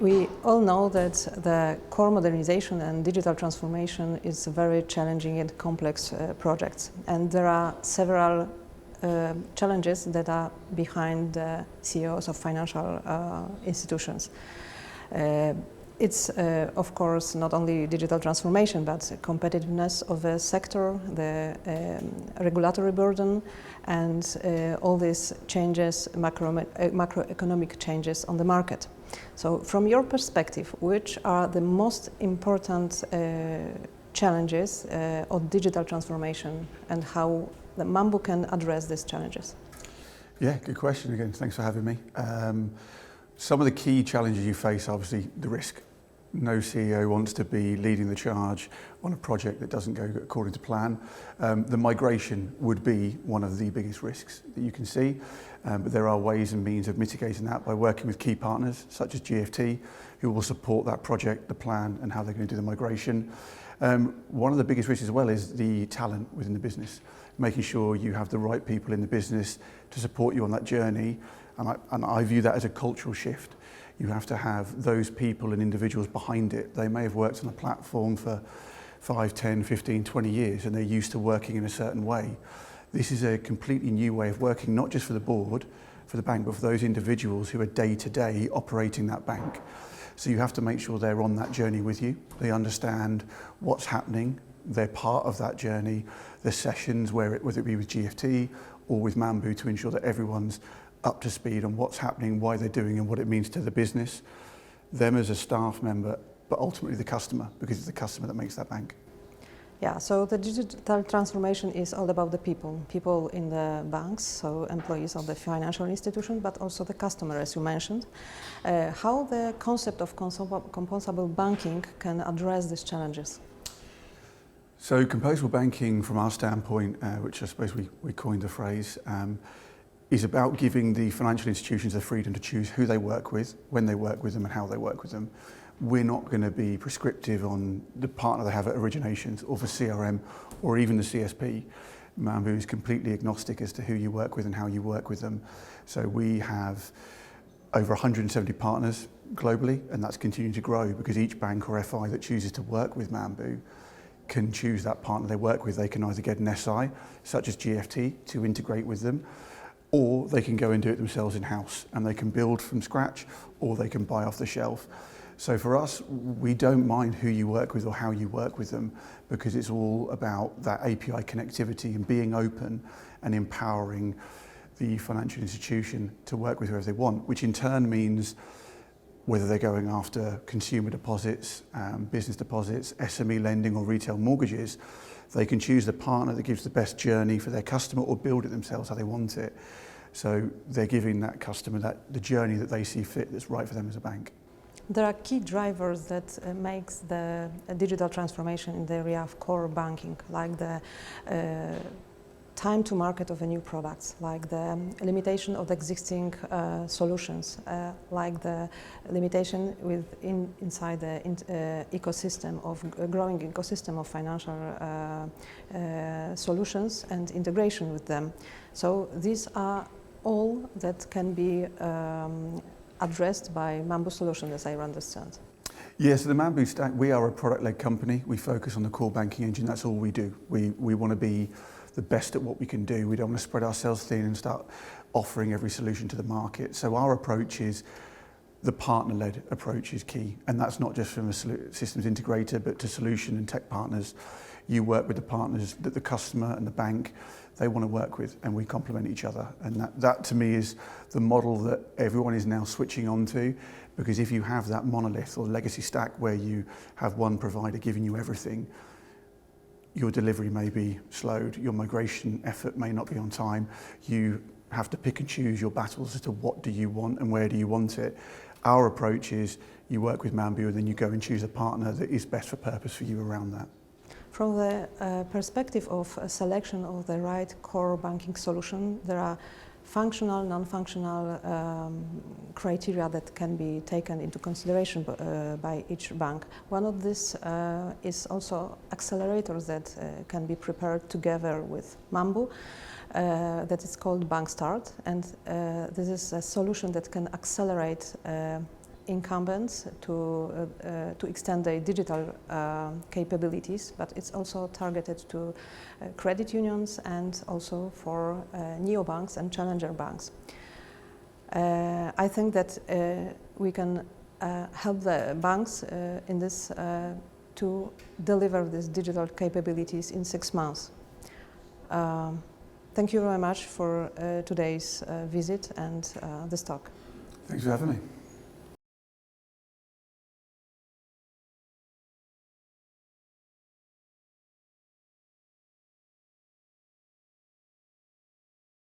We all know that the core modernization and digital transformation is a very challenging and complex projects, and there are several challenges that are behind the CEOs of financial institutions. It's of course not only digital transformation, but competitiveness of the sector, the regulatory burden, and all these changes, macroeconomic changes on the market. So from your perspective, which are the most important challenges of digital transformation, and how the Mambu can address these challenges? Yeah, good question again. Thanks for having me. Some of the key challenges you face, obviously, the risk. No CEO wants to be leading the charge on a project that doesn't go according to plan. The migration would be one of the biggest risks that you can see, but there are ways and means of mitigating that by working with key partners such as GFT, who will support that project, the plan, and how they're going to do the migration. One of the biggest risks as well is the talent within the business, making sure you have the right people in the business to support you on that journey, and I view that as a cultural shift. You have to have those people and individuals behind it. They may have worked on a platform for 5, 10, 15, 20 years, and they're used to working in a certain way. This is a completely new way of working, not just for the board, for the bank, but for those individuals who are day-to-day operating that bank. So you have to make sure they're on that journey with you. They understand what's happening. They're part of that journey. There's sessions whether it be with GFT or with Mambu, to ensure that everyone's up to speed on what's happening, why they're doing, and what it means to the business, them as a staff member, but ultimately the customer, because it's the customer that makes that bank. Yeah, so the digital transformation is all about the people in the banks, so employees of the financial institution, but also the customer, as you mentioned. How the concept of composable banking can address these challenges? So composable banking, from our standpoint, which I suppose we coined the phrase, is about giving the financial institutions the freedom to choose who they work with, when they work with them, and how they work with them. We're not going to be prescriptive on the partner they have at originations or for CRM or even the CSP. Mambu is completely agnostic as to who you work with and how you work with them. So we have over 170 partners globally, and that's continuing to grow because each bank or FI that chooses to work with Mambu can choose that partner they work with. They can either get an SI, such as GFT, to integrate with them, or they can go and do it themselves in-house, and they can build from scratch, or they can buy off the shelf. So for us, we don't mind who you work with or how you work with them, because it's all about that API connectivity and being open and empowering the financial institution to work with whoever they want, which in turn means whether they're going after consumer deposits, business deposits, SME lending, or retail mortgages, they can choose the partner that gives the best journey for their customer, or build it themselves how they want it. So they're giving that customer the journey that they see fit, that's right for them as a bank. There are key drivers that makes the digital transformation in the area of core banking, like the time to market of the new products, like the limitation of the existing solutions, like the limitation inside the ecosystem of growing ecosystem of financial solutions and integration with them. So these are all that can be addressed by Mambu solution, as I understand. Yes, so the Mambu stack, we are a product-led company. We focus on the core banking engine. That's all we do. We want to be the best at what we can do. We don't want to spread ourselves thin and start offering every solution to the market. So our approach is, the partner-led approach is key. And that's not just from a systems integrator, but to solution and tech partners. You work with the partners that the customer and the bank, they want to work with, and we complement each other. And that to me is the model that everyone is now switching on to, because if you have that monolith or legacy stack where you have one provider giving you everything, your delivery may be slowed, your migration effort may not be on time, you have to pick and choose your battles as to what do you want and where do you want it. Our approach is, you work with Mambu and then you go and choose a partner that is best for purpose for you around that. From the perspective of selection of the right core banking solution, there are functional, non-functional criteria that can be taken into consideration by each bank. One of these is also accelerators that can be prepared together with Mambu. That is called Bank Start, and this is a solution that can accelerate incumbents to extend their digital capabilities, but it's also targeted to credit unions and also for neobanks and challenger banks. I think that we can help the banks in this to deliver these digital capabilities in 6 months. Thank you very much for today's visit and this talk. Thanks for having me.